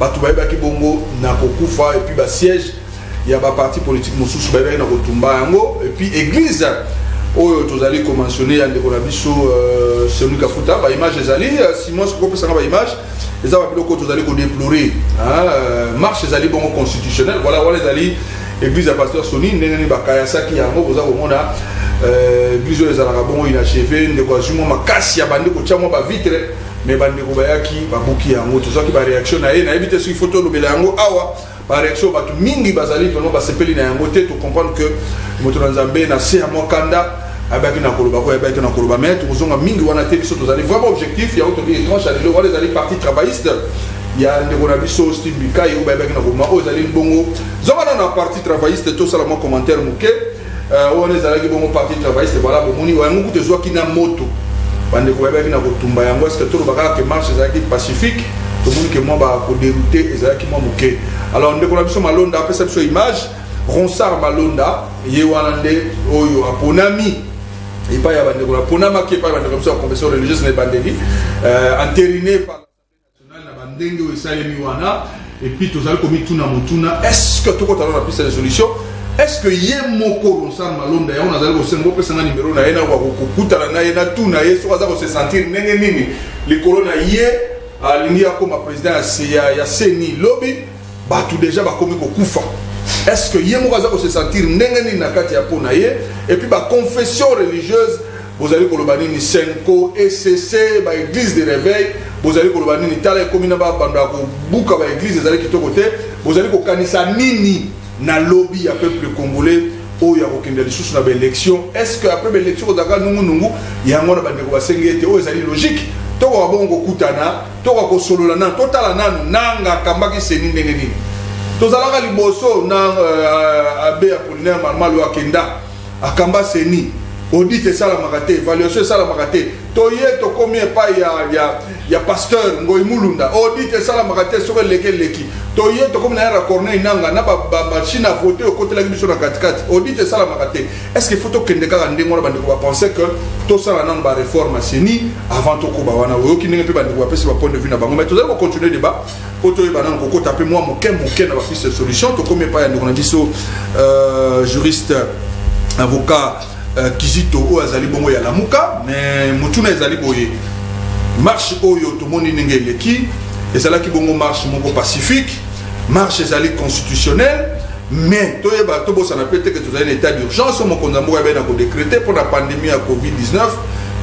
bato bayebaki bongo na kokufa et puis ba siège ya ba parti politique mosusu bayebaki na kotumba yango et puis église oyo tozali ko mentionner ya ndeko na biso Semi Kafuta ba image ezali Simon ko pesanga ba image eza ba biloko tozali ko déplorer marche ezali bongo constitutionnel voilà ezali église ya pasteur Soni ndenge bakaya saki yango boza komona église ezalaka bongo inachevé ndeko azimo makasi ya bande ko tiamo ba vitre mais bande ko bayaki babuki yango tozaki ba réaction na ye na éviter sur photo lobela yango awa ba réaction batu mingi bazali vraiment basepeli na yango te to comprendre que moto na Nzambe na se ya mokanda abaki na koloba ko abaki na koloba mais tozonga mingi wana te biso tozali vraiment objectif ya auto bien tranche le wala ezali parti travailliste ya ndeko na biso Steve Bikai ou babaki na koma o ezali bongo zonga na parti travailliste to sala mo commentaire muke on ezali bongo parti travailliste voilà bomoni wa nguku te zwaki na moto bande ko babaki na kotumba yango est-ce que to bakala que marche ezali pacifique to moni que moi ba ko dérouter ezali mo muke alors ndeko na biso Malonda apesa biso image Ronsard Malonda ye wana nde oyo aponami et pas ya bande ko ponama ki pas bande comme ça confession religieuse ne bandeli entériné par ndenge osalemi wana et puis tozali komi tuna motuna est-ce que tokota na piste de solution est-ce que ye moko Ronsard Malonda ya on azali ko sengo pesa na numéro na ye na ko kokutana na ye na tuna ye so azali ko se sentir ndenge nini likolo na ye alingi akoma président ya Seni lobby batu déjà bakomi kokufa est-ce que ye moko azali ko se sentir ndenge nini na kati ya pona ye et puis ba confession religieuse vous allez kolobani ni Senko ECC ba église de réveil vous allez kolobani ni tala komina ba banda ko buka ba église ezali kitoko te vous allez ko kanisa nini na lobby ya peuple congolais o ya kokende lisusu na ba élection est-ce que après ba élection ko zaka nungu yango na bande ko basengete o ezali logique to ko bongo kutana to ko solola na totala nanu nanga kambaki Seni ndenge nini tozalaka liboso na abe Apollinaire Marmalo akenda akamba Seni audit sala makate évaluation sala makate toye to combien pas ya pasteur Ngoy Mulunda audit sala makate sur leki toye to comme na ra Corneille nanga na ba machine à voter au côté la biso na katikati audit sala makate est-ce que photo kende ka ndengo na bande ko penser que to sala nan ba réforme Seni avant to ko ba wana o ki ndenge pe bande ko pesa ba point de vue na bango mais to za ko continuer débat auto ba nan ko taper moi moke na ba piste de solution to combien pas ya ndeko na biso juriste avocat Kizito o azali bongo ya lamuka mais mutuna ezali boye marche oyo to moni ndenge leki ezalaki bongo marche moko pacifique marche ezali constitutionnelle mais toyeba to bosa na pete que to ezali état d'urgence mo konzambo ya bena ko décréter pour la pandémie ya Covid-19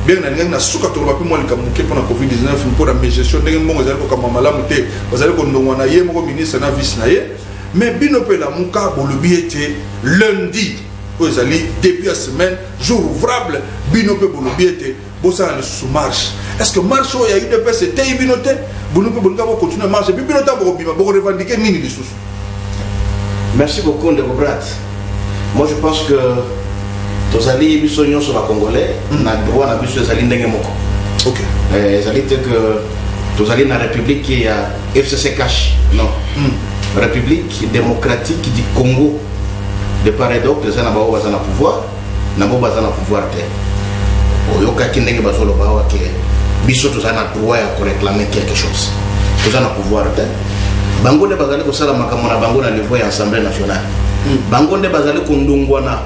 bien na ngana suka to bapi mo likamuke pour la Covid-19 pour la gestion ndenge mbongo ezali ko kama malamu te bazali ko ndongwa na ye moko ministre na vice na ye mais bino pe lamuka bolobi ete lundi ezali depuis la semaine jour ouvrable bino pe bolobi ete bosa na sous marche est-ce que marche o ya UDPS c'était binote bino pe bonga continuer marche puis bino ta bobima bo revendiquer nini lisusu. Merci beaucoup de Robert. Moi je pense que tozali biso nyon sur la congolais na droit na biso ezali ndenge moko. OK. Ezali te que tozali na république qui ya FCC cash non. République démocratique du Congo. De part et d'autre, les anabao bazana pouvoir, nabo bazana pouvoir te. Oyoka kindenge bazolo bawa ke biso tozana droit ya ko réclamer quelque chose. Tozana pouvoir te. Bango de bazali ko sala makamona bango na niveau ya Assemblée nationale. Bango de bazali ko ndungwana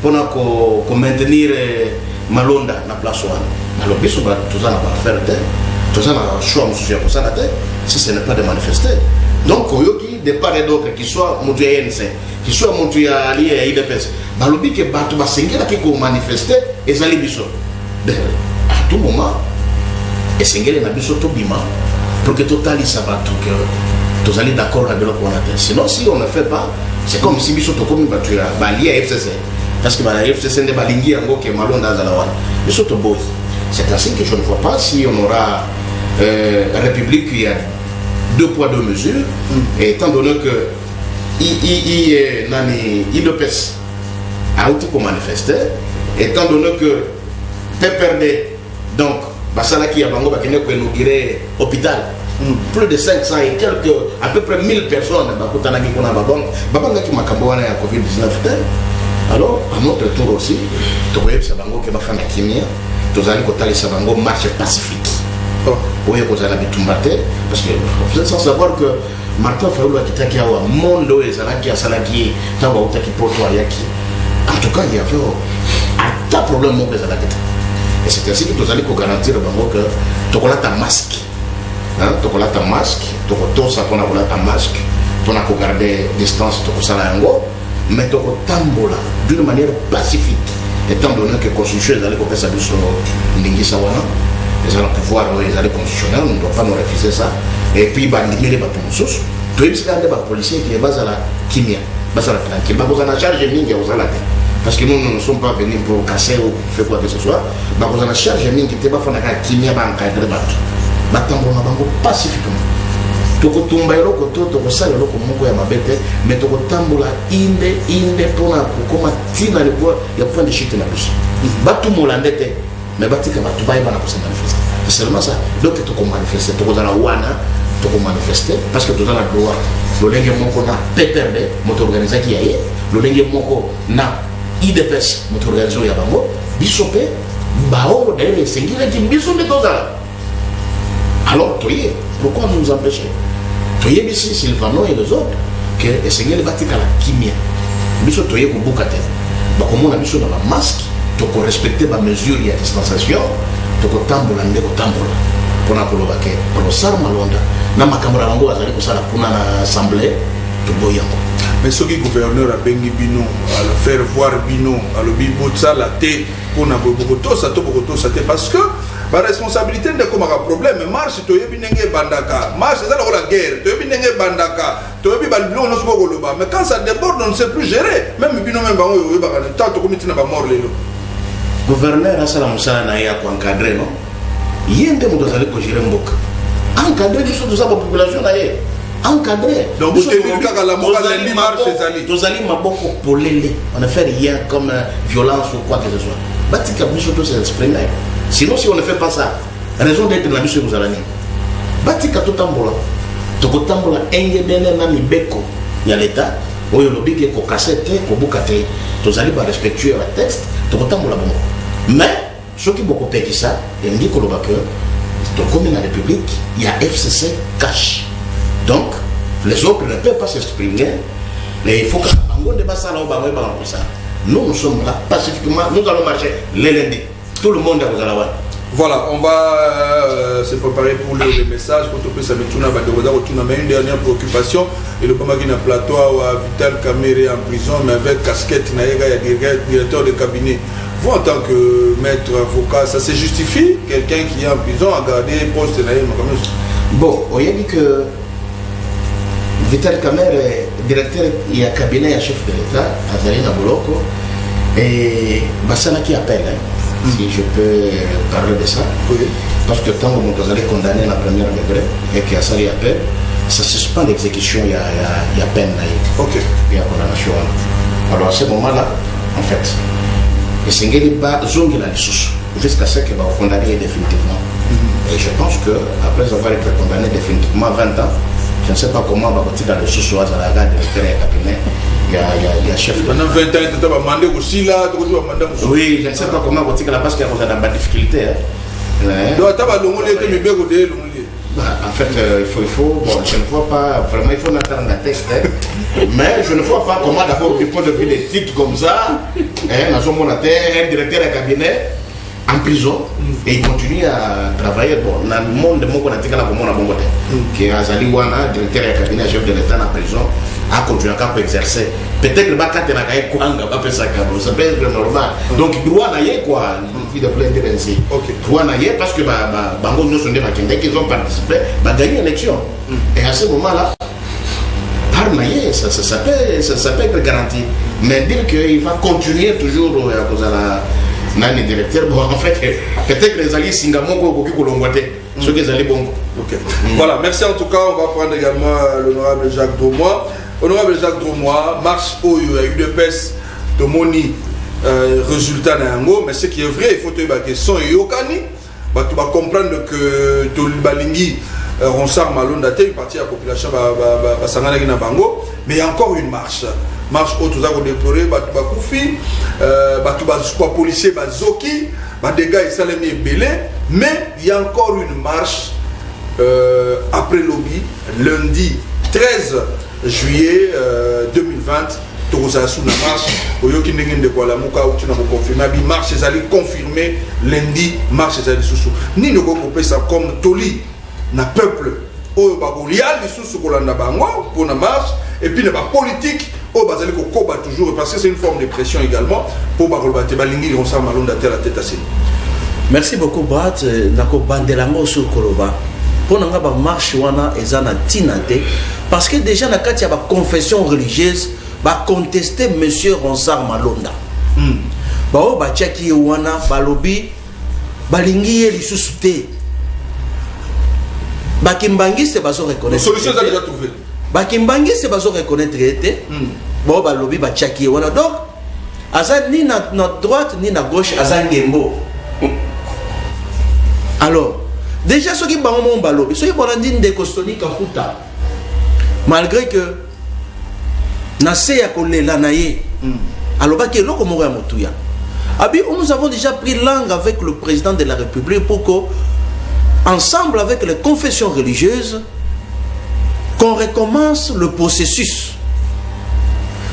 pona ko maintenir Malonda na place wana. Alors biso ba tozana ba faire te. Tozana choix monsieur ko sala te si ce n'est pas de manifester. Donc oyoki de part et d'autre qui soit mon ANC qui soit mon allié à IDPS balobi que batu basengela ki ko manifester ezali biso à tout moment esengela na biso to bima pour que totali sabatu que tous allez d'accord avec le coordinateur sinon si on ne fait pas c'est comme si biso to comme batu ya allié à FCC parce que la FCC ne balingi yango que Malonda zalawana biso to boy c'est ainsi que je ne vois pas si on aura république qui a 2 poids 2 mesures et étant donné que IDPS a outil pour manifester étant donné que PPRD donc Basala qui a bango bakene ko inaugurer hôpital plus de 500 et quelques à peu près 1000 personnes bakutana ki kona babanga ki makambo wana ya Covid-19 alors à notre tour aussi to yebisa bango ke bafana kimia tozali ko talisa bango marche pacifique. Oui, vous avez habitué parce que vous êtes sans savoir que Martin Fayulu akitaki awa mondo ezalaki asalaki ntango autaki poto ayaki. En tout cas, il y avait un problème moko ezalaki te. Et c'est ainsi que tozali kogarantir bango que tokolata masque. Tokolata masque, tokotosa mpona kolata masque, mpona kogarder distance tokosala yango, mais tokotambola d'une manière pacifique, étant donné que constitution ezali kopesa biso ndingisa wana, ezala pouvoir ezali constitutionnel, on ne doit pas nous refuser ça. Et puis bandimile bato mosusu, toyebisika nde bapolicier qui bazala kimia, bazala tranquille, bakozala charge mingi ya kozala te. Parce que nous ne sommes pas venus pour casser ou faire quoi que ce soit. Nous avons charge de qui était pas fait la kimia encadré bateau. Batambo na bango pacifiquement. Toko tumba yelo koto toko sala yelo komoko ya mabete mais toko tambola inde pona kokoma tina le bois ya point de chute na biso. Batu molandete mais batika batu baye bana ko se manifester. C'est seulement ça. Donc toko manifester toko zala wana toko manifester parce que tozala droit. Lolenge moko na PPRD moto organiser qui yaye. Lolenge moko na IDPS notre organisation ya bango bisope baongo d'ailleurs sengila ki biso de tozala. Alors toye pourquoi nous empêcher? Toye bisi Sylvano et les autres que sengila batika la kimia biso toye ko bukate ba komona biso na ba masque to ko respecter ba mesure ya distanciation to ko tambola ndeko tambola pona koloba ke professeur Malonda na makamura bango azali ko sala kuna na assemblée to boyango. Mais ce qui gouverneur a bengi bino à le faire voir bino à le bibotsa la té pour na bokoto ça parce que la responsabilité n'est comme un problème marche to yebi nenge bandaka marche ça la guerre to yebi nenge bandaka to yebi balbilo no soko loba mais quand ça déborde on ne sait plus gérer même bino même bango yo ba tant to comité na ba mort lelo gouverneur asala musala na ya ko encadrer non yende mo dozali ko gérer mboka encadrer biso de sa population na ye encadré. Donc vous avez vu que la morale est marche ezali. Tozali maboko polele. On ne fait rien comme violence ou quoi que ce soit. Batika biso to s'exprimer. Sinon si on ne fait pas ça, raison d'être na biso vous allani. Batika to tambola. To ko tambola enge bene na mibeko ya l'état. Oyo lobike ko kasete ko bukate. Tozali ba respectuer la texte, to ko tambola bon. Mais ce qui beaucoup peki ça, et dit ko lobaka to comme la République, il y a FCC cash. Donc, les autres ne peuvent pas s'exprimer, mais il faut que nous sommes là pacifiquement, nous allons marcher les lundis. Tout le monde est aux Alaouans. Voilà, on va se préparer pour le message. Mais une dernière préoccupation, et le Pamagina Plateau à Vital Kamere en prison, mais avec casquette, directeur de cabinet. Vous, en tant que maître avocat, ça se justifie? Quelqu'un qui est en prison a gardé poste? Bon, on a dit que Vital Kamere, directeur et cabinet à chef de l'État, à Zalina Boloko, et Bassana qui appelle, si je peux parler de ça, oui. Parce que tant que vous allez condamner la première degré et qu'il y a ça, il appelle, ça suspend l'exécution, il y a peine, il y a condamnation. Alors à ce moment-là, en fait, le Sengeli va zonger la dissous jusqu'à ce qu'il va condamner définitivement. Et je pense qu'après avoir été condamné définitivement 20 ans, je ne sais pas comment on va continuer dans le sous-soir à la gare de cabinet. Il y a chef. Pendant 20 ans, tu as demandé aussi là, tu as demandé aussi. Oui, je ne sais pas comment on va continuer là parce qu'il y a des difficultés. Donc, tu as demandé en fait, il faut, bon, je ne vois pas, vraiment, il faut attendre la texte, mais je ne vois pas comment d'abord du point de vue des titres comme ça, un directeur de cabinet en prison et il continue à travailler bon, dans le monde de mon côté qui est Azali Wana, directeur de cabinet chef de l'État en prison, a continué à exercer. Peut-être que le bac est ça peut être normal. Donc, il doit naïe quoi, il doit plein de pensées. Il doit naïe parce que Bango nous sont des maquindés qui ont participé, gagner l'élection. Et à ce moment-là, par naïe, ça peut être garanti. Mais dire qu'il va continuer toujours à cause de la. Nani directeur, bon en fait peut-être les alliés Singamoko qui colomboité ceux qui allaient bon. Voilà, merci en tout cas. On va prendre également l'honorable Jacques Dromois. Honorable Jacques Dromois, marche où il y a eu de pèse de moni résultat nango, mais ce qui est vrai, il faut te dire que son yokani, tu vas comprendre que Tolibalingi Ronsard Malonda une partie de la population va s'engager dans Bango, mais il y a encore une marche. Marche où tout ça va déplorer, tu vas koufi, tu vas policier, zoki, des gars ils s'allent belé, mais il y a encore une marche après lobby, lundi 13 juillet 2020 tokozala sous la marche oyoki ndenge ndeko alamuka uti na confirmer bi marche ezali confirmé lundi marche ezali susu nini okopesa comme toli na peuple oyo bakolia lisusu kolanda bango pour na marche et puis na ba politique oyo bazali kokoba toujours parce que c'est une forme de pression également pour bakoloba te balingi lonsa malonda te la tête à seni. Merci beaucoup Brat nako bandelango sur koloba pour nga ba marche wana ezana tinate parce que déjà na kati ya ba confession religieuse ba contester monsieur Ronsard Malonda ba o ba tchaki wana balobi balingi ye lisusu te ba kimbangiste bazo reconnaître solution ça déjà trouvé ba kimbangiste bazo reconnaître te ba o balobi ba tchaki wana donc aza ni na droite ni na gauche aza ngembo. Alors déjà ce qui bango mon balobi ce qui bonandine de Kostoni Kafuta malgré que Nassé ya kolela na ye alors que loko moko ya motuya abi nous avons déjà pris langue avec le président de la République pour que ensemble avec les confessions religieuses qu'on recommence le processus.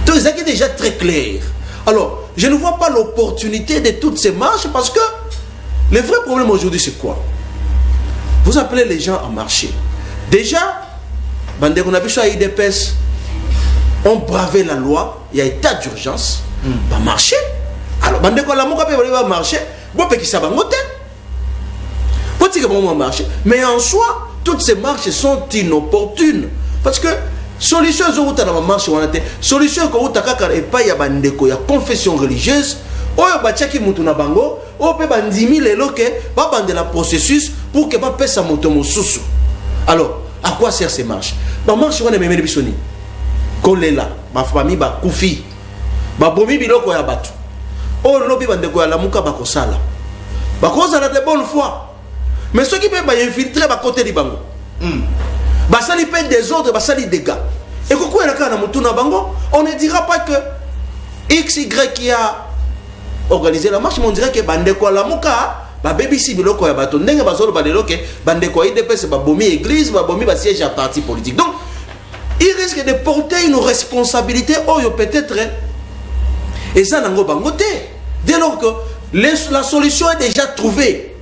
Donc c'est déjà très clair. Alors je ne vois pas l'opportunité de toutes ces marches parce que le vrai problème aujourd'hui c'est quoi? Vous appelez les gens à marcher. Déjà bandeko na biso IDPS on bravé la loi, il y a état d'urgence, va marcher. Alors, bandeko la moka va marcher, bon peut ça va monter. Faut dire que va marcher, mais en soi, toutes ces marches sont inopportunes parce que solution zo na marche wana te, solution ko utakaka et pas ya bandeko ya confession religieuse, oyo ba tchaki mutu na bango, o pe bandimi lelo ke ba bandela processus pour que ba pesa moto mosusu. Alors, à quoi sert ces marches? Ba marche wana memeli bisoni. Kolela ma famille ba kufi ba bomi biloko ya batu o lobi bandeko ya lamuka ba kosala ba kozala de bonne foi mais ceux qui peuvent ba infiltrer ba côté libango ba sali pe des autres ba sali dégâts et kokko ela kana mutuna bango on ne dira pas que XY qui a organisé la marche mais on dirait que bandeko ya lamuka ba bebisi biloko ya batu ndenge bazolo ba lelo ke bandeko ya IDPS ba bomi église ba bomi ba siège à parti politique donc il risque de porter une responsabilité ou peut-être et ça n'a pas bangoté dès lors que la solution est déjà trouvée.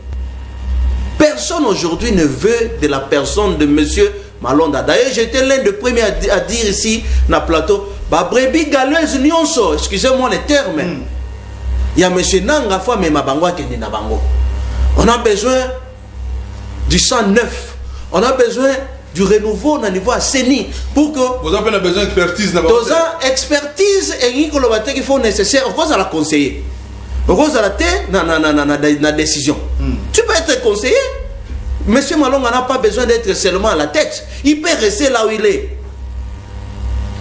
Personne aujourd'hui ne veut de la personne de monsieur Malonda. D'ailleurs j'étais l'un des premiers à dire ici dans le plateau bah brebis galeuse nyonso, excusez-moi le terme. Il y a monsieur Nanga fois mais ma bango attendi na bango. On a besoin du sang neuf. On a besoin du renouveau au niveau à Seni pour que vous avez besoin d'expertise expertise et qu'il faut nécessaire on va la conseiller on va la décision tu peux être conseiller monsieur Malonga n'a pas besoin d'être seulement à la tête il peut rester là où il est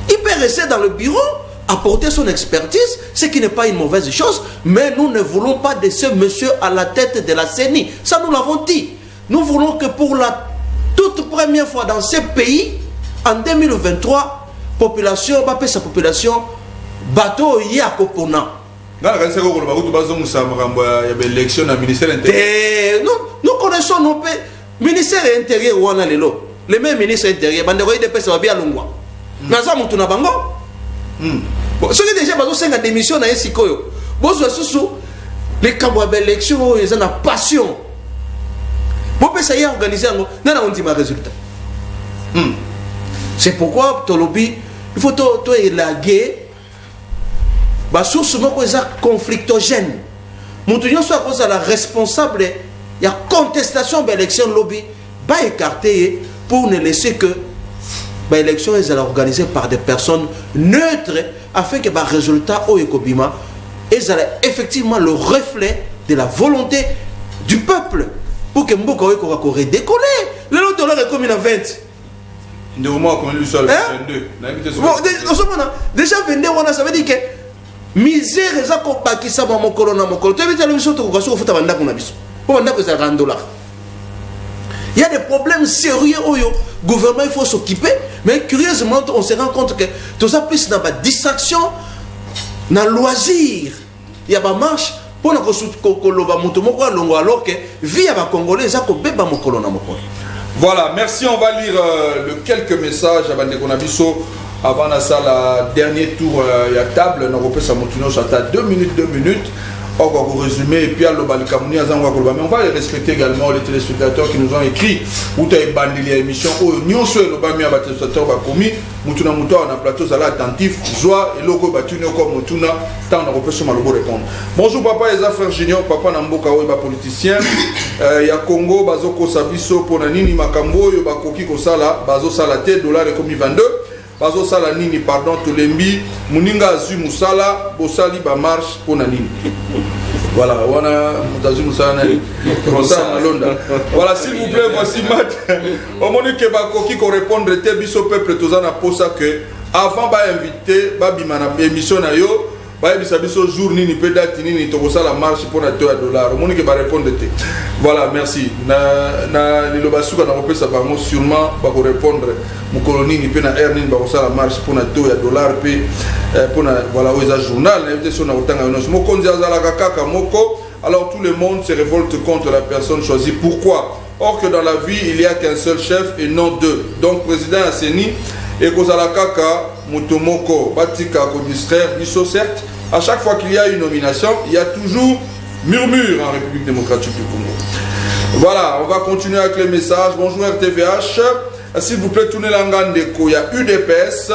il peut rester dans le bureau apporter son expertise ce qui n'est pas une mauvaise chose mais nous ne voulons pas de ce monsieur à la tête de la Seni ça nous l'avons dit nous voulons que pour la toute première fois dans ce pays, en 2023, population, sa population, bateau Yakopona. Nous connaissons nos pays. Ministère intérieur, le même ministre intérieur, de Pesa Babia Lungwa. Naza Mutuna Bango. Ce qui est déjà 5 démissions dans Sikoyo. Les cambouis d'élection, ils ont la passion. Ça y est organisé, on dit ma résultat. C'est pourquoi Tolobi, il faut élaguer la source conflictogène. Nous sommes à cause de la responsable, il y a contestation de l'élection lobby, pas écarté pour ne laisser que l'élection est organisée par des personnes neutres afin que le résultat au Ekobima est effectivement le reflet de la volonté du peuple. Pour que Mboka ait décollé. Le lot de l'heure est comme une 20. De moment, comme lui seul, 22. Déjà 22, ça veut dire que misère, ça qu'on qui ça mon colonne, mon colonne. Tu veux dire le monsieur, tu vas sur le banda qu'on a vu. Pour banda que ça rend $. Il y a des problèmes sérieux où le gouvernement il faut s'occuper. Mais curieusement, on se rend compte que tout ça plus dans la distraction, dans le loisir. Il y a pas marche. Alors que vie à Congolais, ça ko beba mokolo na mokolo. Voilà, merci. On va lire quelques messages avant de Konabiso. Avant la dernier tour il y a table. On a 2 minutes. On va vous résumer et puis mais on va respecter également les téléspectateurs qui nous ont écrit ou tu as bandé l'émission nous sommes les téléspectateurs commis mutuna muto on a plateau ça là attentif joie et logo batune comme mutuna tant on peut se malobo répondre. Bonjour papa et frère junior papa Namboka ba politicien ya Congo bazoko sabiso pona nini makambo yo bakoki ko sala bazo sala te dollar comme 22 bazo sala nini pardon tolembi muninga azu musala bosali ba marche pona nini. Voilà, on a voilà, s'il vous plaît, voici Matt. Au moment que Bakoki ko répondre te biso peuple tozana posa que avant ba inviter ba bimana émission na yo ba biso jour nini pe date nini to la marche pour na $. Au moment que ba répondre te. Voilà, merci. Na liloba suka na kopesa bango sûrement ba ko répondre mu koloni pe na air nini ba la marche pour na $. Pe pour voilà au journal l'invitation na otanga nos mokonzi azala kaka moko. Alors tout le monde se révolte contre la personne choisie. Pourquoi? Or que dans la vie il y a qu'un seul chef et non deux. Donc président Asseni et kozala kaka mutomoko batika ko distraire biso certes. À chaque fois qu'il y a une nomination, il y a toujours murmure en République démocratique du Congo. Voilà, on va continuer avec les messages. Bonjour RTVH. S'il vous plaît, tournez l'angandeko. Il y a UDPS.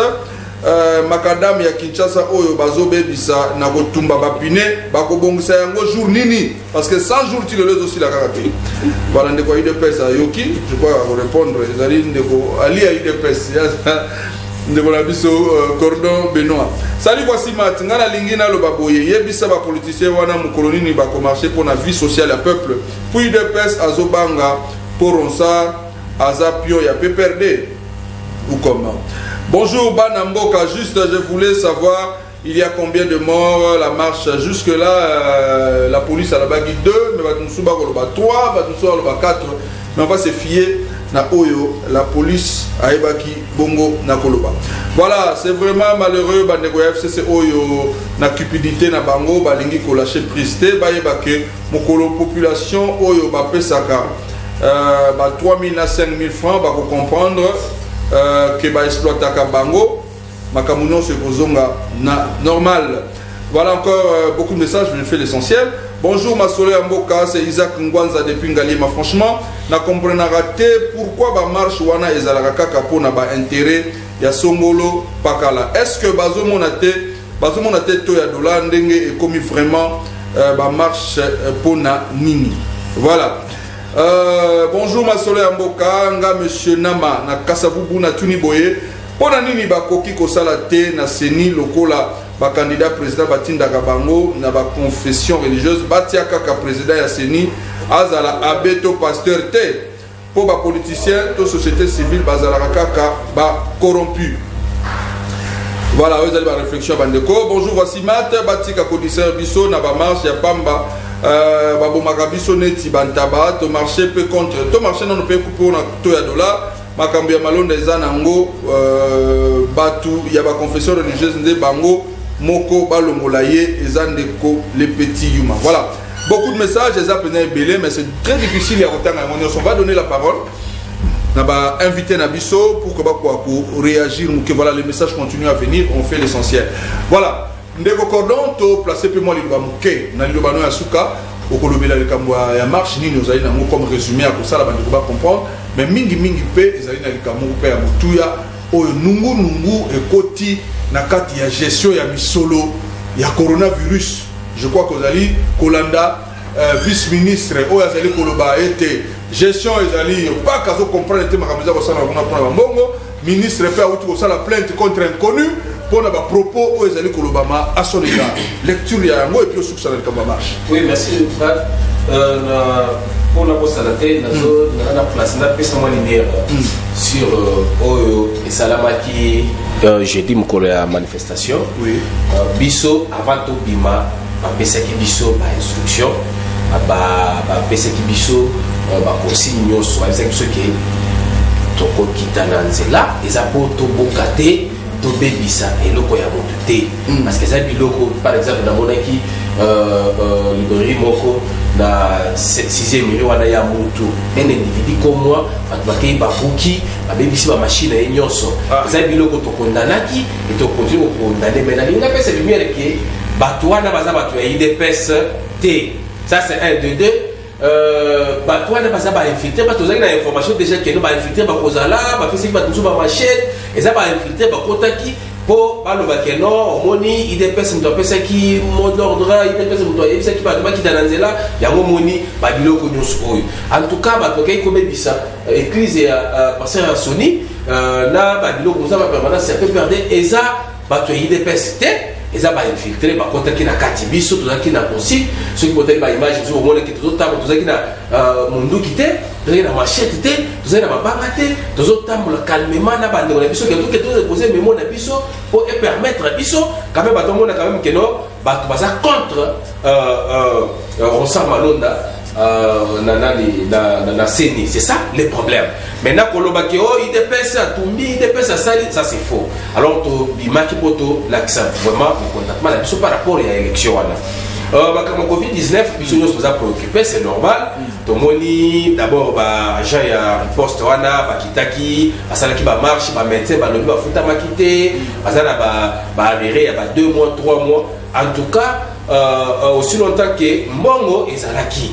Makadam ya Kinshasa oyo bazobe bisa na kotumba bapine bakobongisa yango jour nini parce que 100 jours tu le laisses aussi la karaté. Voilà ndeko UDPS Yoki, je crois répondre ezali ndeko ali ya UDPS ndeko na biso cordon Benoît. Salut voici Mat ngana lingina lo baboye yebisa ba politicien wana mukoloni ni bako marcher pour la vie sociale du peuple. Puis UDPS azobanga pour onsa azapio ya PPRD ou comment. Bonjour Banamboka, juste je voulais savoir il y a combien de morts la marche jusque là la police à la bague 2 mais va nous souba ko 3 va nous souba 4 mais on va se fier na oyo la police a ebaki bongo na koloba. Voilà, c'est vraiment malheureux bandeko FCC oyo na cupidité na bango balingi ko lâcher prise te ba yebake mokolo population oyo ba pesaka ba 3000 à 5000 francs ba ko comprendre que va exploiter Kabango, Makamuno se posonga normal. Voilà encore beaucoup de messages, je fais l'essentiel. Bonjour ma soleil Mboka, c'est Isaac Ngwanza depuis Ngalima. Franchement, na comprendre raté pourquoi ba marche wana ezalaka kapona ba intérêt ya Songolo Pakala. Est-ce que bazomonate to ya dollar ndenge et comme vraiment ba marche pona nini. Voilà. Bonjour ma soleil Mboka, nga monsieur Nama na Kasavubu na Tuniboye. Pona nini bakoki kosala te na seni lokola ba candidat président batinda kabango na ba confession religieuse batia kaka président ya seni azala abeto pasteur te po ba politicien to société civile bazala kaka ba corrompu. Voilà, vous avez la réflexion bandeko. Bonjour voici Mat batika codiceur biso na ba marche ya pamba babo makabiso neti bantaba to marché peu contre to marché non peut couper na to ya dollar makambo ya malonda eza nango batu ya ba confession religieuse nde bango moko balongola ye eza ndeko les petits humains. Voilà, beaucoup de messages eza pena belé mais c'est très difficile à retanga. On va donner la parole na ba invité na biso pour que ba ko réagir que voilà les messages continuent à venir, on fait l'essentiel. Voilà. Ndeko cordon to placer pe moi liloba muke na liloba no ya suka okolobela likambo ya marche nini ozali na comme résumé à ça la bande ko ba comprendre mais mingi pe ezali na likambo pe ya mutuya oyo nungu ekoti na kati ya gestion ya misolo ya coronavirus. Je crois que ozali kolanda vice-ministre oyo azali koloba ete gestion ezali pas kazo comprendre te makamza ko sala na prendre mbongo ministre pe auto ko sala plainte contre inconnu pour nos propos aux élus Kolobama à son égard. Lecture et puis au succès de la marche. Oui, merci. Pour la poste à la tête, on a placé la piste linéaire sur Oyo et Salamaki. J'ai dit la manifestation. Oui. Bisso, avant tout Bima, Pesaki Bisso, instruction. Pesaki Bisso, consigne, soit ce qui est Toko Kitananzela, les apports Bokate. tobebisa eloko ya moto te parce que eza biloko par exemple namonaki librairie moko na 6e milieu wana ya motu un individu comme moi bato bakei babuki babebisi bamashine ye nyonso eza biloko tokondanaki e tokontinue kokondane mai nalingi napesa lumière ke bato wana baza bato ya idps te ça c'est 1 de 2 bato wana baza bainfiltre bato ozalaki na information déjà keno bainfiltre bakozala bapesaki bato mosusu bamachete eza bainfiltre bakotaki mpo balobaki no omoni idps moto apesaki mot d'ordre idps moto ayebisaki bato bakita na nzela yango omoni babiloko nyonso oyo en tout cas bato bakei kobebisa église ya pasteur ya soni na babiloko mosusu bapermanence ya pprd eza bato ya idps te eza bainfiltre bakotaki na kati biso tozalaki na consigne soki botali baimage mosusu omonaki tozotambola tozalaki na monduki te tozalaki na machete te tozalaki na mabanga te tozotambola calmement na bandeko na biso ketuke tozepose memo na biso po epermettre biso quand même bato omona quand même keno bato baza contre Ronsard Malonda na CENI, c'est ça le problème. Maintenant, kolobaki oh IDPS a tombé, IDPS a sali, ça c'est faux. Alors to bimaki poto l'accent vraiment le contactement la biso par rapport à l'élection wana. Comme Covid-19, biso nous a préoccupé, c'est normal. Tomoni d'abord ba agent ya riposte wana bakitaki, asalaki ba marche, ba médecin, ba lobi ba futa makité, azana ba avéré ya ba 2 mois, 3 mois. En tout cas, aussi longtemps que mbongo ezalaki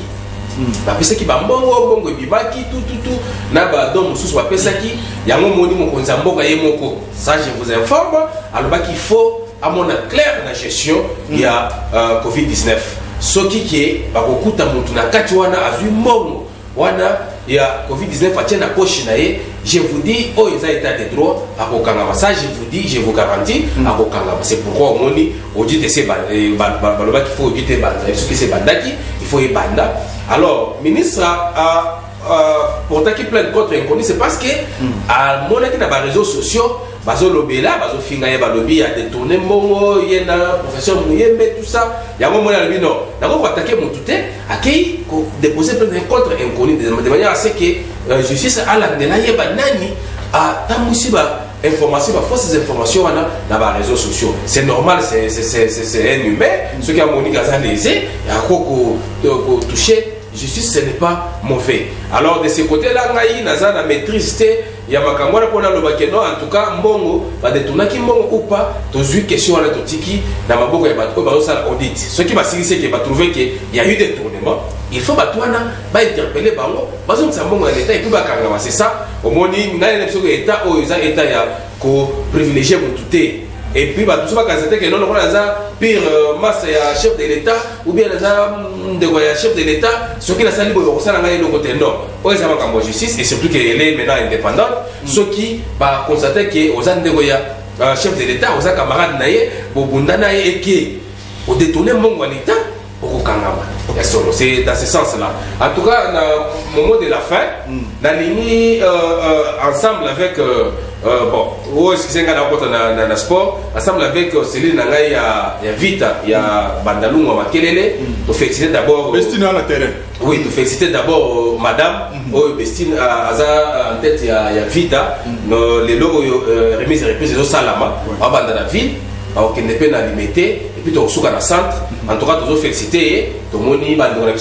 bapesaki bambongo ebibaki tout na badon mosusu bapesaki yango moni mokonzi ya mboka ye moko ça je vous informe alobaki il faut amona clair na gestion ya Covid-19 soki ke bakokuta motu na kati wana azwi mbongo wana ya Covid-19 atie na poche na ye je vous dis oh ils ont état de droit akokangama ça je vous dis je vous garantis akokangama c'est pourquoi omoni odi te se balobaki il faut odi te banda soki se bandaki il faut ebanda. Alors, le ministre a porté plainte contre inconnu, c'est parce que à mon avis, dans les réseaux sociaux, bazo lobela, bazo fingaye balobi a détourné mon yena professeur Mouyembe tout ça. Ya mon mona lobi non. D'abord attaquer mon touté, accueilli déposer plainte contre inconnu de manière à ce que justice à la nelaye banani a tamusiba information, fausses informations dans les réseaux sociaux. C'est normal, c'est un humain. Ce qui a Monique Azanese, il y a touché. Justice, ce n'est pas mauvais. Alors, de ce côté-là, il y a la maîtrise. Il y a makamwana pour le bakeno. En tout cas, mbongo, va détourner qui mbongo ou pas. Tous les questions à la totiki, dans ma boucle, il va audit. Ce qui va signifier c'est qu'il va trouver qu'il y a eu des tournements. Il faut batouana, va interpeller bango. Bazon sambongo l'État et puis bakangama. C'est ça. Au moins, il y a un État où il y a un État qui privilégie mon touté. Et puis, tout ça, c'est que non, on a pire masse chef de l'État ou bien le chef de l'État, ce qui a sali pour ça, on a le côté non. On a la justice et surtout qu'elle est maintenant indépendante. Ce qui va constater que aux chef de l'État, aux camarades naïe, Bobundana et qui ont détourné mon l'État au Kangama. C'est dans ce sens-là. En tout cas, au moment de la fin, on a ligne ensemble avec. Bon, excusez-moi, on a sport, ensemble avec Céline Nangaï, il y a Vita, il y a Bandalou, Makelele. Nous féliciter d'abord. Bestine à la terrain. Oui, nous féliciter d'abord Madame. Bestine en tête, il y a Vita. Les logos remise et reprise de Salama, à Bandana ville. Donc, il n'est pas limité. Et puis, tu as dans le centre. En tout cas, tu as félicité. Tu as moni, André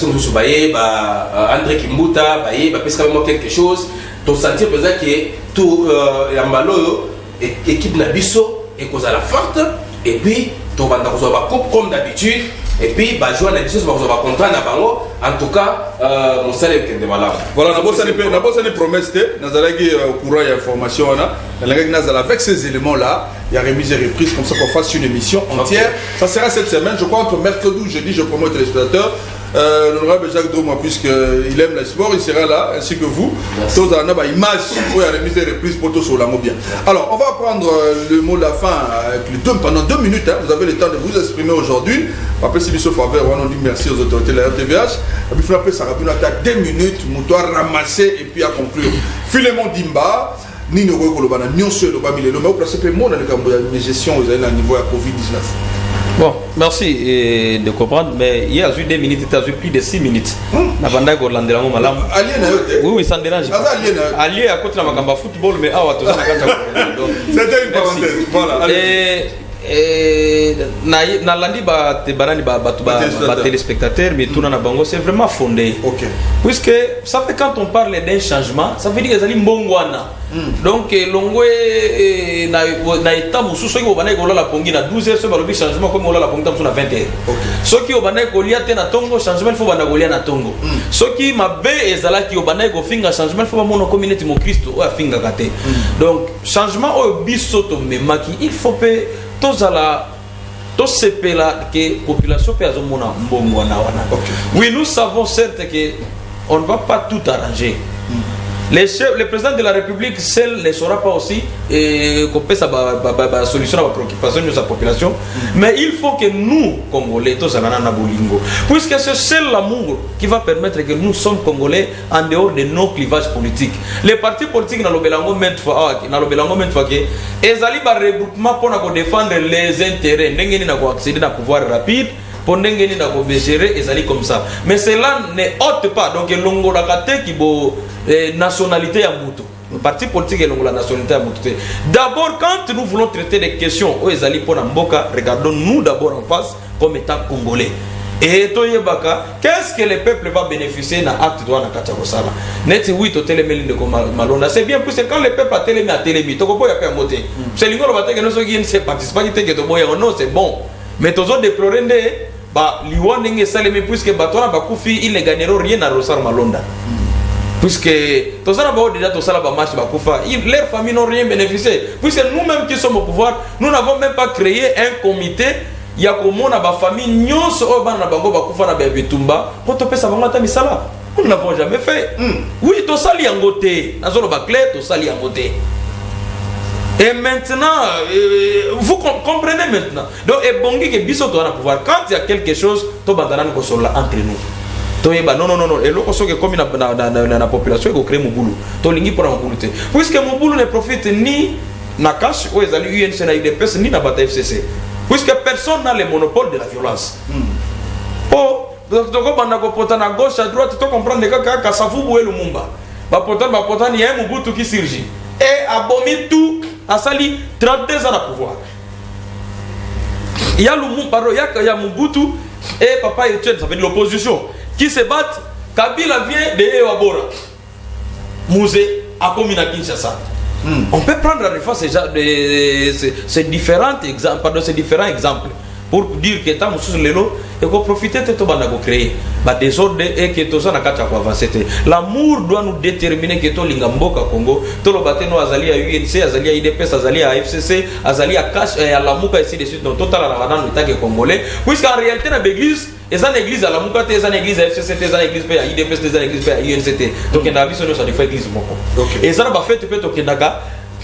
Kimbuta, parce qu'il y a quelque chose. Tu as senti que tout la malo équipe Nabiso et cause à la forte. Et puis, tu as coupe comme d'habitude. Et puis, jouer à la Nabiso, tu vas contrat en tout cas, mon salaire est de malade. Voilà, d'abord, ça n'est promesse. Nous allons au courant et information. Avec ces éléments-là, il y a remise et reprise, comme ça qu'on fasse une émission entière. Ça sera cette semaine, je crois, entre mercredi ou jeudi, je promets aux téléspectateurs. L'honorable Jacques Droma, puisqu'il aime le sport, il sera là, ainsi que vous. Tous en avez une image pour la remise et reprise pour tous sur la bien. Alors, on va prendre le mot de la fin pendant 2 minutes. Vous avez le temps de vous exprimer aujourd'hui. Après, si vous faveur, on dit merci aux autorités de la RTVH. Et puis, après, ça va être 2 minutes, on doit ramasser et puis à conclure. Philémon Dimba. Ni nous reconnaissons, ni on se le bas, mais le placé pour moi dans le camp de gestion aux niveau à Covid-19. Bon, merci de comprendre, mais il y a eu 2 minutes, tu as eu plus de 6 minutes. Na banda ko landela ngo malamu. Oui, oui, ça ne dérange pas. Allié à côté de ma football, mais ah, tout ça. C'était une parenthèse. Voilà. Na landi ba te banani ba téléspectateurs, mais tout na bango, c'est vraiment fondé. OK. Puisque ça fait quand on parle d'un changement, ça veut dire que les mbongwana. Donc longwe na état musu soki obana ko la pongi na 12h so ba lobi changement comme la pongi tamsu na 20h. Soki obana ko lia te na tongo changement il faut bana ko lia na tongo. Soki mabe ezala ki obana ko finga changement il faut ba mono communauté mo Christ o finga kate. Donc changement o biso to memaki il faut pe tozala to sepela que population pe azomona mbongwana wana. Oui, nous savons certes que on ne va pas tout arranger. Le président de la République seul ne saura pas aussi couper sa solution à la préoccupation de sa population. Mais il faut que nous, Congolais, tous na bolingo, puisque c'est seul l'amour qui va permettre que nous sommes Congolais en dehors de nos clivages politiques. Les partis politiques dans le Belango maintes fois que ezali ba regroupement pour défendre les intérêts, n'engeni na accéder à pouvoir rapide. Pour n'engeni na gérer ezali comme ça. Mais cela ne ôte pas donc longola kate qui bo nationalité à Moutou. Le parti politique est la nationalité à Moutou. D'abord, quand nous voulons traiter des questions aux Ezali pour Mboka, regardons-nous d'abord en face comme État congolais. Et Toyebaka, qu'est-ce que le peuple va bénéficier dans l'acte de la Kachakosala? Net oui, Malonda. C'est bien, parce que quand le peuple a télémi à télémi, Tokopo a fait un moté. C'est l'ingolo que nous sommes participants qui non, c'est bon. Mais tous autres déplorés, Liwan n'est salé, puisque Batona Bakoufi, ils ne gagneront rien à Rosar Malonda. Puisque tous ça déjà tout ça là marche Bakoufa, leurs familles n'ont rien bénéficié. Puisque nous-mêmes qui sommes au pouvoir, nous n'avons même pas créé un comité. Il y a comme on a ma famille nyos au ban na bango Bakoufa na Betumba pour topé ça va misala. Nous ne l'avons jamais fait. Oui, tout ça li angoté. Na zolo bakle, tout ça li angoté. Et maintenant, vous comprenez maintenant. Donc, et bongi que biso to na pouvoir. Quand il y a quelque chose, to bandana ko sola entre nous. Non, et l'autre chose que comme la population il crée mon boulot. To lingi pour mon boulot. Puisque mon boulot ne profite ni na cash ou ezali UNC na UDPS ni na bata FCC. Puisque personne n'a le monopole de la violence. Oh, donc banda ko pota na gauche à droite, tu comprends que Kasavu boué Lumumba. Ba pota ni un Mobutu qui surgit. Et abomi tout a sali 32 ans à pouvoir. Il y a Lumumba, il y a Mobutu et papa Etienne, ça veut dire l'opposition qui se battent. Kabila vient de Ewabora. Musée à Komina Kinshasa. On peut prendre la référence ces différents exemples pour dire que tant que lelo et qu'on profite de tout banda ko créer ba désordre et que tout ça na kata ko avancer. L'amour doit nous déterminer que to linga mboka Congo to lo bateno azali à UNC azali à IDPS azali à FCC azali à cash à la muka ici de suite donc total la banane état congolais puisqu'en réalité na l'église et ça l'église à la muka te ça l'église à FCC te ça l'église à IDPS te ça l'église à UNC donc na vie ça fait église moko et ça ba fait peut to kendaka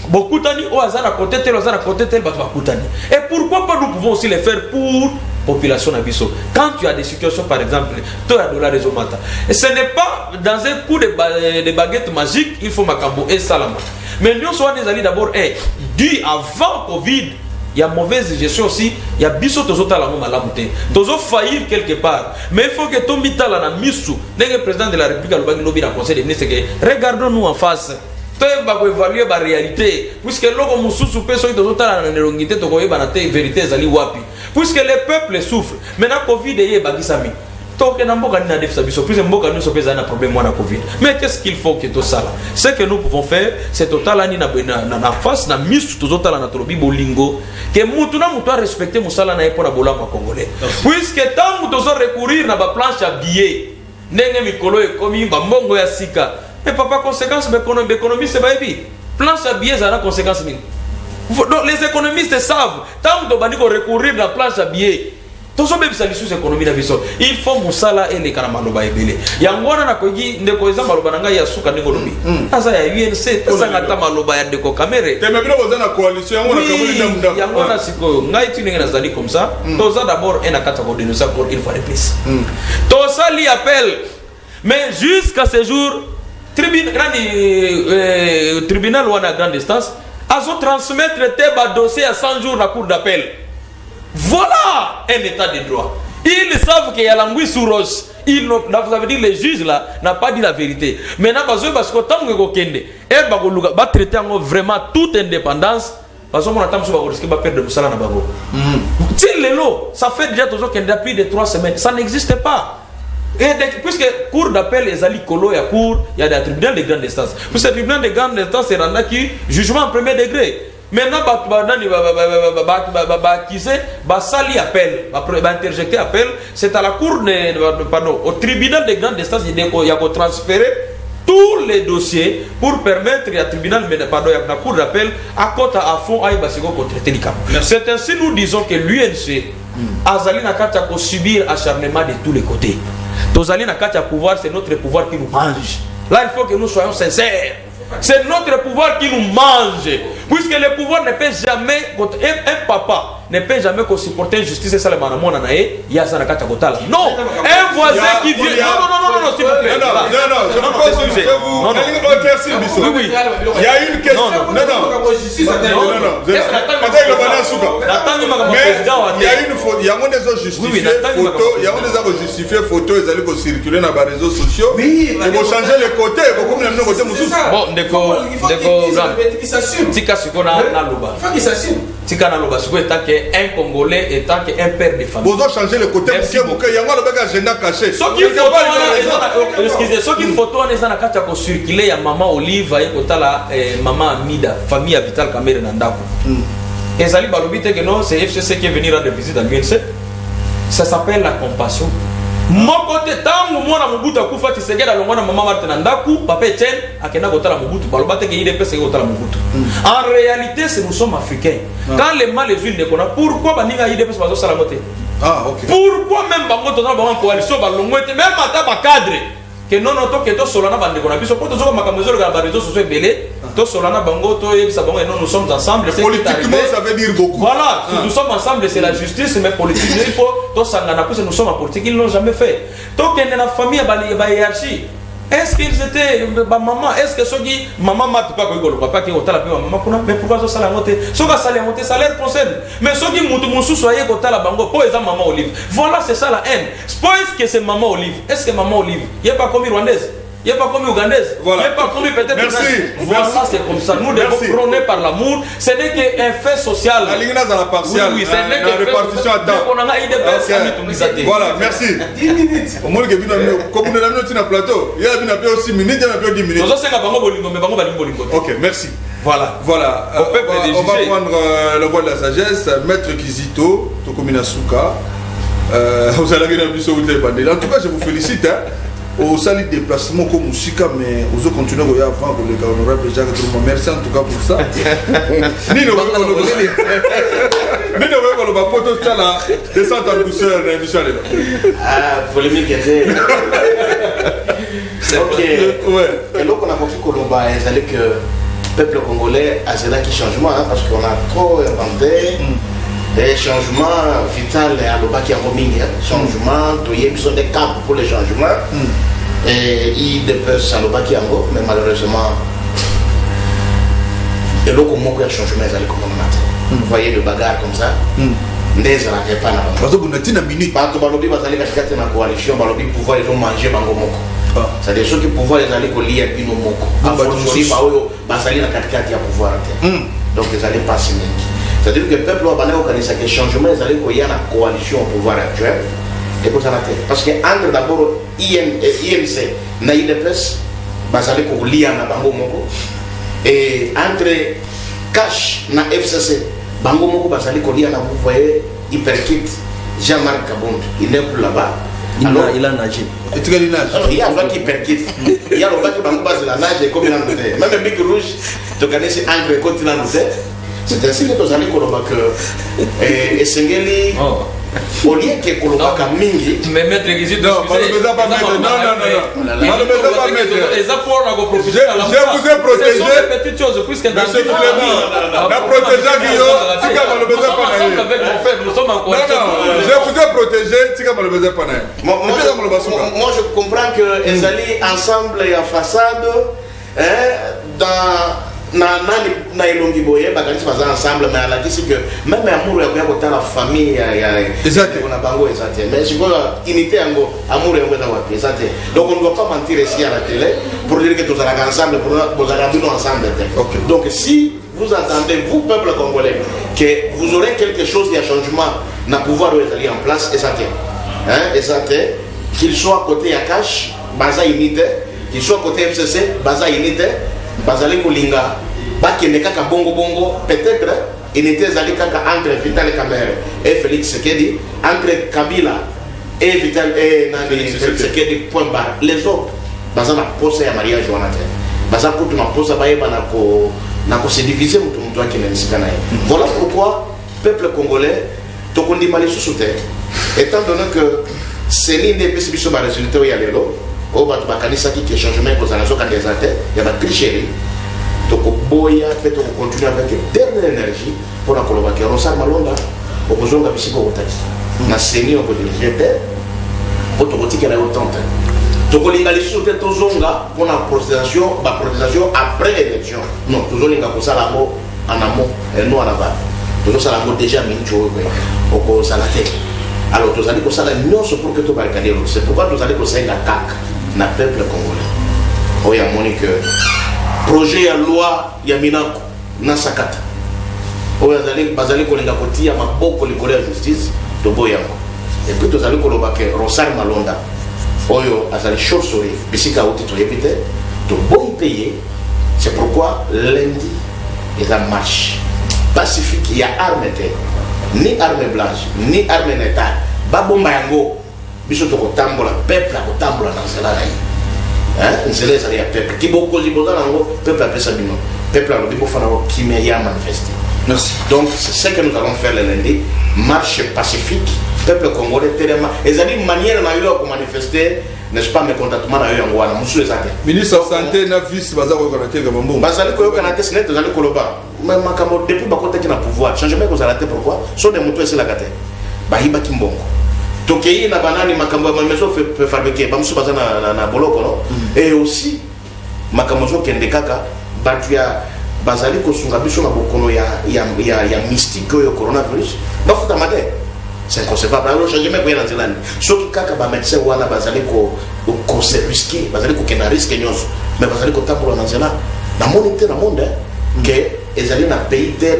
beaucoup d'années au hasard à côté tel et pourquoi pas nous pouvons aussi les faire pour population Nabiso quand tu as des situations par exemple tu as de la raison mata et ce n'est pas dans un coup de baguette magique il faut makambo et salama mais nous sommes des alliés d'abord dû avant Covid il y a mauvaise gestion aussi il y a biso tozota la malamuté tozo faillir quelque part mais il faut que ton mitala na misu le président de la République le lobby dans conseil des ministres regardons-nous en face pour évaluer la réalité puisque l'homme mususu personne de la nérongité to koyeba na te vérité zali wapi puisque le peuple souffre maintenant Covid est bagisami to ke na mboka ni na defisa biso plus mboka ni so pesa na problème na Covid mais qu'est-ce qu'il faut que tout ça là ce que nous pouvons faire c'est total ani na face na misu to zotala na tolobi bolingo que mutu na mutu a respecter musala na pour na bolamba congolais puisque tant mutu zo recourir na ba planche à billets ndenge mikolo e komi ba mbongo ya sika. Mais papa, conséquence, l'économie, c'est pas évident. Planche à billets, ça a conséquence. Donc les économistes savent, tant que nous recourir à la planche à billets, tout ça même ça les sous-économie il faut musala et les karamaloba ebele. Yangwana na kogi ndeko eza maloba nanga ya suka ndeko lobi. Asa ya UNC, asa ngata maloba ya ndeko kamere. Te mebilo boza na coalition yangwana kamuli ndamda. Yangwana siko ngai tu ninga zali comme ça. Toza d'abord un akata ko dénoncer encore une fois de plus. Toza li appelle. Mais jusqu'à ce jour tribunal ou à grande instance, à transmettre tes dossiers à 100 jours la cour d'appel. Voilà un état de droit. Ils savent qu'il y a l'anguille sous roche. Vous avez dit les juges là n'ont pas dit la vérité. Maintenant, parce que tant que vous va traiter vraiment toute indépendance, parce qu'on attend que vous risquez de perdre le salaire. Ça fait déjà plus de 3 semaines. Ça n'existe pas. Et puisque cour d'appel est allé colo, il y a des tribunaux de grande instance. Puisque le tribunal de grande instance c'est un jugement en premier degré. Maintenant, sali appel, interjecter appel, c'est à la cour au tribunal de grande instance il y a transférer tous les dossiers pour permettre au tribunal à la cour d'appel à côté à fond à traiter les cas. C'est ainsi nous disons que l'UNC Azali Nakata peut subir acharnement de tous les côtés. Tozali Nakata pouvoir, c'est notre pouvoir qui nous mange. Là, il faut que nous soyons sincères. C'est notre pouvoir qui nous mange. Puisque le pouvoir ne peut jamais, un papa ne peut jamais supporter injustice et ça le manamon anae, il y a ça na kata kotala. Non, un voisin qui vient. Non, s'il vous plaît. Non, je pense que vous oui. Il y a une question. Non. Mais il y a une faute. Il y a des autres justifiés photos. Il y a des autres justifiés photos. Ils allaient circuler dans les réseaux sociaux. Ils vont changer les côtés. Bon, Tika Sikona Naloba. Tika Naloba, c'est tant qu'un Congolais et tant qu'un père de famille. Vous avez changé le côté parce qu'il y a un agenda caché. Ce qui photo on est en train de circuler, il y a maman Olive et maman Amida, famille Vital Kamere Nandako. Et Zali Balobite que non, c'est FCC qui est venu rendre visite à l'UNC. Ça s'appelle la compassion. Mon côté, tant que moi, Mobutu a coupé, c'est que la maman Martin Nandaku, papa Etienne, a qu'un agotala Mobutu, balobate que il est passé au Mobutu. En réalité, c'est nous sommes africains. Quand les mal les huiles de Kona, pourquoi Baninga il est passé au Salamote? Ah, ok. Pourquoi même Bango dans la coalition, Balongouete, même à cadre? Que non, que tout Solana Bandekona, puisque quand on a mesure de la réseau social belé, tout Solana Bango, nous sommes ensemble. Politiquement, ça veut dire beaucoup. Voilà, nous sommes ensemble, c'est la justice, mais politiquement, il faut, tout ça, nous sommes en politique, ils ne l'ont jamais fait. Donc, il y a une famille, il y a une hiérarchie. Est-ce qu'ils étaient, maman, est-ce que ceux qui, maman m'a pas que papa qui est au maman, mais pourquoi ça l'a monté? Ce que ça l'a monté, ça leur concerne. Mais ceux qui m'ont soyez au la bango, pour exemple, maman Olive. Voilà, c'est ça la haine. Est-ce que c'est maman Olive? Est-ce que maman Olive, il n'y a pas comme rwandaise? Il n'y a pas comme ougandaise, il n'y a pas comme peut-être. Merci. Voilà, c'est comme ça. Nous devons prôner par l'amour. Ce n'est qu'un fait social. La ligne dans la partielle. Oui, c'est la répartition à temps. Voilà, merci. 10 minutes. Au moins, comme nous l'avons dit dans le plateau, il y a 6 minutes, il y a 10 minutes. Ok, merci. Voilà. On va prendre la voix de la sagesse. Maître Kizito, Tokomina Souka. Vous allez regarder un peu sur le débat. En tout cas, je vous félicite. Au salut déplacement comme Moussika, mais aux autres continuez à avant pour les honorables Jacques Trouma. Merci en tout cas pour ça. Ni le poteau là, descente en douceur, l'émission est là. Ah, polémique était. Ok. Et donc on a compris Colomba, il fallait que le peuple congolais a cela qui changement, parce qu'on a trop inventé. Des changements vitaux à l'Obaki à Rominga, changements, ils sont des caps pour les changements. Et ils dépassent à l'Obaki Ango, mais malheureusement, et là, comment il y a changement, ils allaient comme on a. Vous voyez le bagarre comme ça, des à la pas là. Parce que vous n'êtes pas une minute. Parce que Balobi va aller casser dans la coalition, Balobi pouvoir ils ont mangé Bango Moko. C'est-à-dire ceux qui pouvoir les aller coller à Bino Moko. Avant aussi, Basali dans 4-4 il y a pouvoir. Donc ils allaient pas signer. C'est-à-dire que le peuple va organiser des changements, ils allaient qu'il y a la coalition au pouvoir actuel. Et pour ça, parce que entre d'abord IMC, Naïdepes, Basali pour l'IA na Bango Moko. Et entre Cash na FCC, Bango Moko Basali pour l'IA na vous voyez, Hyperkit, Jean-Marc Kabound, il n'est plus là-bas. Il a nagé. Et tu il nage. Il y a un qui Hyperkit. Il y a le bac qui Bango Bas la nage comme il a noté. Même le Big Rouge, tu connais c'est Angre continent noté. C'est ainsi que nous allons Kolomba que et Sengeli au lieu que Kolomba Kamingi mais mettre les non, pas mettre les apports à profiter je vous ai protégé des petites choses puisque dans monsieur Clément la protéger avec mon frère nous sommes en coalition je vous ai protégé tika malobeza pana moi je comprends que Ezali ensemble et en façade dans na elongi boye bakanisi baza ensemble mais alakisi que même amour ya koya kotala famille na bango eza te mais sikoyo unité yango amour yango eza wapi eza te donc on ne doit pas mentir ici à la télé pour dire que tozalaka ensemble bozalaka bino ensemble te donc si vous entendez vous peuple congolais que vous aurez quelque chose de changement na pouvoir oyo ezali en place eza te qu'il soit côté ya cash baza unité qu'il soit côté FCC baza unité bazali kolinga bakende kaka bongo peut-être unité ezali kaka entre Vital Kamerhe et Félix Tshisekedi entre Kabila et Vital et Félix Tshisekedi point barre les autres baza na posa ya mariage wana te baza kutu na posa bayeba na ko se diviser mutu akina nisika naye voilà pourquoi peuple congolais tokondima lisusu te étant donné que c'est l'une des biso ba résultat ya lelo o bato bakanisaki ke changement kozala zoka des athées ya ba tricherie tokoboya pe tokocontinue avec dernière énergie pour la koloba ke Ronsard Malonda okozonga bisiko otaki na seni okodirige te po tokotikela autant tokolinga lisusu te tozonga pour la protestation après l'élection non tozolinga kosala ngo en amont et non en aval tozosala ngo déjà mingi okozala te alors tozali kosala nyonso pour que tobarikane c'est pourquoi tozali kosenga kaka na peuple congolais oyo amoni que projet ya loi ya Minako na sakata oyo bazali kolinga kotia maboko likolo ya justice toboyango et puis tozali koloba ke Ronsard Malonda oyo azali chauve-souris bisika uti toyebi te toboyi payer c'est pourquoi lundi et la marche pacifique il y a arme te ni arme blanche ni arme neta babomba yango biso tokotambola peuple akotambola na nzela na ye nzela ezali ya peuple kibokozi boza nango peuple apesa bino peuple alobi bofana kokimia ya manifester. Merci. Donc c'est ce que nous allons faire le lundi, marche pacifique peuple congolais tellement ezali manière na yo ko manifester n'est-ce pas mécontentement na yo yango wana musu ezate ministre de santé na vice baza ko kana teka mambo bazali ko kana te sinet ezali koloba makambo depuis bakotaki na pouvoir changement ko zala te pourquoi so de mutu esela kate bahiba kimbongo tokei na banani makambo ya maison fait fabriquer bamusu baza na boloko no et aussi makambo zo kende kaka batu ya bazali ko sunga biso na bokono ya mystique yo coronavirus bafuta mate c'est inconcevable alors changement ko yana nzelani soki kaka ba médecin wana bazali ko se risquer bazali ko kena risque nyonso mais bazali ko tambola na nzela na monite na monde que ezali na pays tel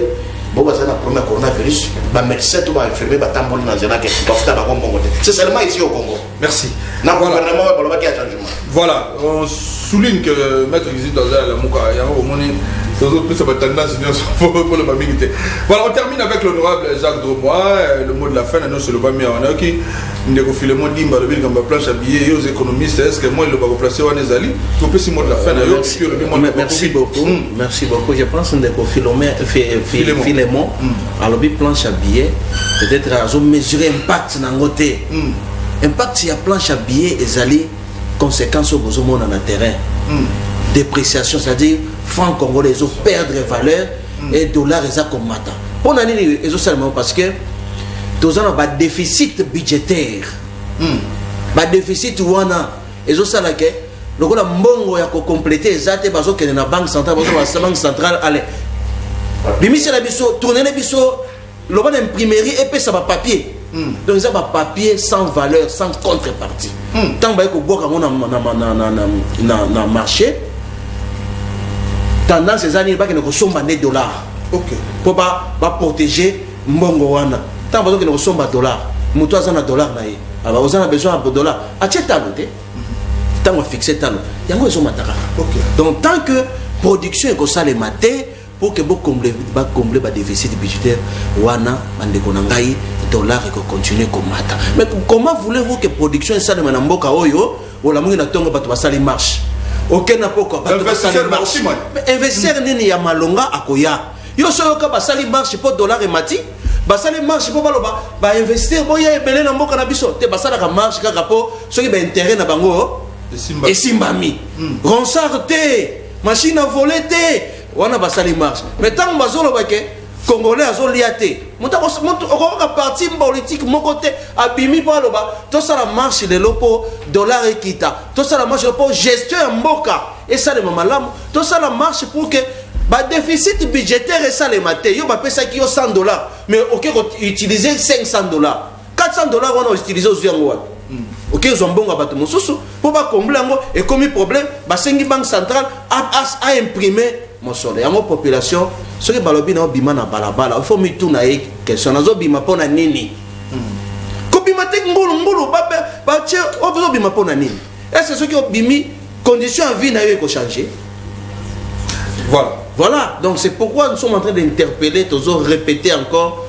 bo bazali na premier coronavirus ba médecin to ba infirmier ba tambola na nzela ke bafuta ba kongo te c'est seulement ici au Congo. Merci. Na gouvernement ba baloba ki a changement. Voilà, on souligne que maître Gizit dans la muka ya au moni voilà, on termine avec l'honorable Jacques Dromois. Le mot de la fin, non, c'est le pas mis en œuvre qui nous a filé le mot d'imba, le ville comme la planche à billets, aux économistes, est-ce que moi, il va replacer au Nezali. On peut si mot de la fin, merci beaucoup. Merci beaucoup. Je pense que Philémon, alors, planche à billets, peut-être à mesurer l'impact dans le côté. Impact, il y a planche à billets et Zali, conséquences au besoin dans le terrain. Dépréciation, c'est-à-dire franc congolais, ils ont perdre valeur et dollars, ils ont combattre. Pour l'année, ils ont seulement parce que tous ont un déficit budgétaire. Un déficit où on a, ils ont ça là que le gars mbongo ya ko compléter exact parce que la banque centrale, la banque centrale allez. Bimisi la biso, tourner les biso, le gars d'imprimerie et puis ça va papier. Donc ça va papier sans valeur, sans contrepartie. Tant que vous na marché. Tendance ces années pas que nous sommes des dollars. OK. Pour pas protéger mbongo wana. Tant que nous sommes dollars. Muto azana dollar na ye. Aba ozana besoin de dollars. Acheta noté. Tant on fixer tant. Yango ezo mataka. OK. Donc tant que production est comme ça les maté pour que vous combler ba déficit budgétaire wana bande konangai dollar et continuer comme mata. Mais comment voulez-vous que production ça le manamboka oyo ou la mungi na tongo bato basali marche? Aucun n'a pas quoi. Investisseur nini ya malonga akoya. Yo soyoka basali marche pour dollar et mati. Basali marche pour baloba ba investir boya ebele na mboka na biso. Te basala ka marche kaka po soki ba intérêt na bango et simbami. Ronsard te, machine à voler te. Wana basali marche. Mais tant bazolo ba ke Congolais azo liate. Monta okoka parti politique mon côté abimi pa loba to ça la marche de lopo dollar ekita to ça la marche pour gestion mboka et ça le malamu to ça la marche pour que Bah déficit budgétaire et ça les matés. Yo bah pesa qui yo $100, mais ok utiliser $500, $400 on a utilisé aux yango. Ok ils ont bon à battre mon sous pour pas combler yango et comme problème bah sengi banque centrale a imprimé mon soleil. En population ceux qui balobi na bima na balabala il faut mi tout na question nazo bima pona nini. Kobima te ngulu ba tie ozo bima pona nini. Est-ce que ceux qui ont bimi conditions de vie n'a eu qu'à changer. Voilà, donc c'est pourquoi nous sommes en train d'interpeller, de répéter encore,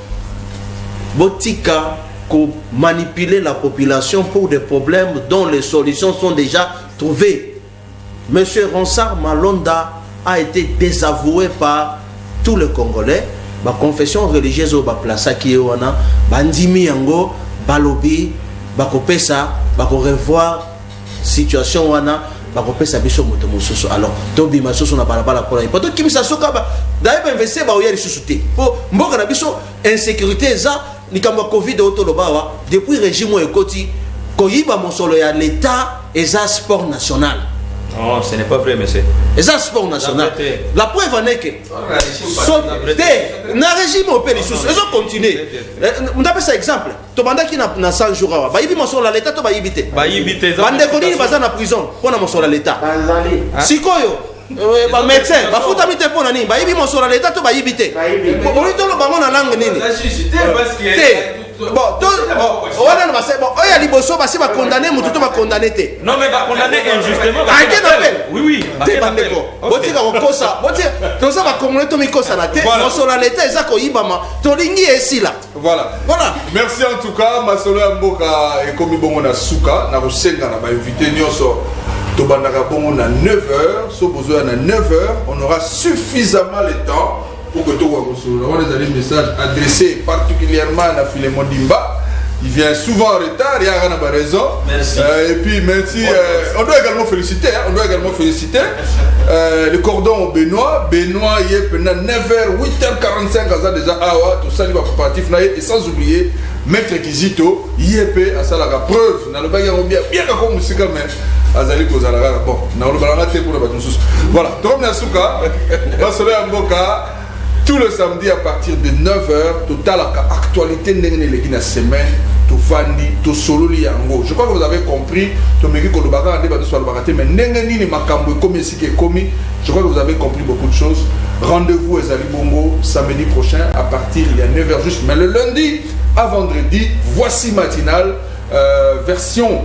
Botika, pour manipuler la population pour des problèmes dont les solutions sont déjà trouvées. Monsieur Ronsard Malonda a été désavoué par tous les Congolais. Ma confession religieuse au Baplasa qui est wana, Bandimi Yango, Balobi, Bakopesa, Bako revoir situation wana. Alors, Tobi Masoso na balabala pour la poto qui ça soka ba d'ailleurs investir ba oyali susute po mboka na biso insécurité za ni kama covid autolobawa depuis régime ekoti koyiba mosolo ya l'état et ça sport national. Non, ce n'est pas vrai, monsieur. Et ça, sport national. La preuve en est que. Na régime au pays, ils ont continué. On appelle ça exemple. Tobanda qui n'a 100 jours. Bah, il sur l'état, tu vas y éviter. Bah, y éviter. Bande Koni, va en prison. On a sur l'état. Si quoi, bah, médecin, bah, faut t'habiter pour nani. Bah, il sur l'état, tu vas y éviter. Pour lui, tu vas en langue nini. Bon, on a liboso parce va condamner, mais tout va condamner. Non, mais va condamner injustement. À quel appel? Oui. T'es bandeko. Botika okosa. Botika. Tout ça va condamner tout mikosa na tête. Mon sur l'état, ça ko yibama. Tolingi ici là. Voilà. Merci en tout cas. Masolo Mboka et comme bon on a souka, na rosenga na ba invité nyoso. Tobandaka bon on a 9h, so besoin à 9h, on aura suffisamment le temps. Pour que tout on a des messages adressés particulièrement à Philémon Dimba. Il vient souvent en retard, il y a raison. Merci. Et puis merci. On doit également féliciter. Le cordon Benoît. Benoît, il est pendant 9h, 8h45 déjà. Tout ça, il va préparatif. Et sans oublier, Maître Kizito, IEP, à ça la preuve. Dans le bagage, on bien comme musique, mais Azali Kozalaga. Bon, dans le balanga, pour le bateau. Voilà. Donc, Nasuka, Basole Mboka. Tout le samedi à partir de 9h, total actualité de la semaine, tout fandi, tout solo liango. Je crois que vous avez compris, mais je crois que vous avez compris beaucoup de choses. Rendez-vous Ezali Bongo samedi prochain à partir il y a 9h juste. Mais le lundi à vendredi, voici matinale, version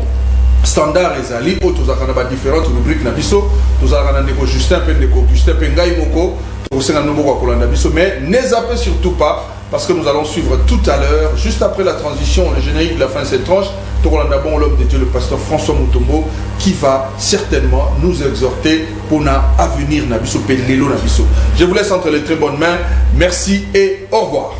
standard Ezali, autres à différentes rubriques Nabiso, tous à Justin Pendeko, Justin Pengaï Moko. Mais ne zappez surtout pas parce que nous allons suivre tout à l'heure, juste après la transition, le générique de la fin de cette tranche, l'homme de Dieu, le pasteur François Mutombo, qui va certainement nous exhorter pour l'avenir Nabiso Pelelo Nabiso. Je vous laisse entre les très bonnes mains. Merci et au revoir.